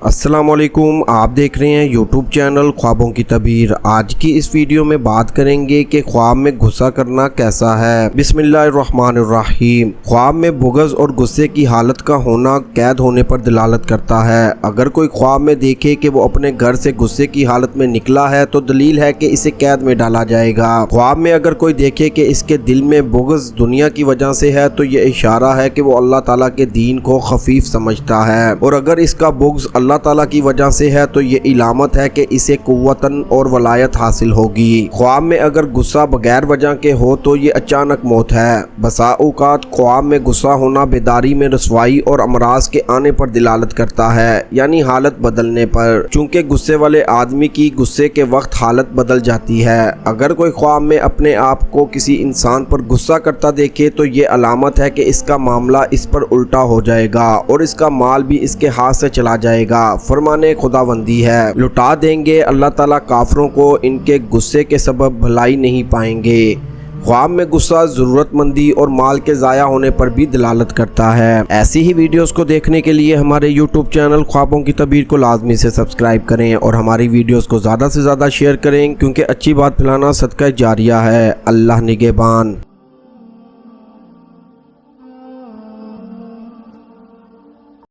السلام علیکم، آپ دیکھ رہے ہیں یوٹیوب چینل خوابوں کی تعبیر۔ آج کی اس ویڈیو میں بات کریں گے کہ خواب میں غصہ کرنا کیسا ہے۔ بسم اللہ الرحمن الرحیم۔ خواب میں بغض اور غصے کی حالت کا ہونا قید ہونے پر دلالت کرتا ہے۔ اگر کوئی خواب میں دیکھے کہ وہ اپنے گھر سے غصے کی حالت میں نکلا ہے تو دلیل ہے کہ اسے قید میں ڈالا جائے گا۔ خواب میں اگر کوئی دیکھے کہ اس کے دل میں بغض دنیا کی وجہ سے ہے تو یہ اشارہ ہے کہ وہ اللہ تعالیٰ کے دین کو خفیف سمجھتا ہے، اور اگر اس کا بغض اللہ تعالیٰ کی وجہ سے ہے تو یہ علامت ہے کہ اسے قوتاً اور ولایت حاصل ہوگی۔ خواب میں اگر غصہ بغیر وجہ کے ہو تو یہ اچانک موت ہے۔ بسا اوقات خواب میں غصہ ہونا بیداری میں رسوائی اور امراض کے آنے پر دلالت کرتا ہے، یعنی حالت بدلنے پر، چونکہ غصے والے آدمی کی غصے کے وقت حالت بدل جاتی ہے۔ اگر کوئی خواب میں اپنے آپ کو کسی انسان پر غصہ کرتا دیکھے تو یہ علامت ہے کہ اس کا معاملہ اس پر الٹا ہو جائے گا اور اس کا مال بھی اس کے ہاتھ سے چلا جائے گا۔ فرمانے خداوندی ہے، لٹا دیں گے اللہ تعالیٰ کافروں کو، ان کے غصے کے سبب بھلائی نہیں پائیں گے۔ خواب میں غصہ ضرورت مندی اور مال کے ضائع ہونے پر بھی دلالت کرتا ہے۔ ایسی ہی ویڈیوز کو دیکھنے کے لیے ہمارے یوٹیوب چینل خوابوں کی تعبیر کو لازمی سے سبسکرائب کریں اور ہماری ویڈیوز کو زیادہ سے زیادہ شیئر کریں، کیونکہ اچھی بات پھیلانا صدقہ جاریہ ہے۔ اللہ نگہبان۔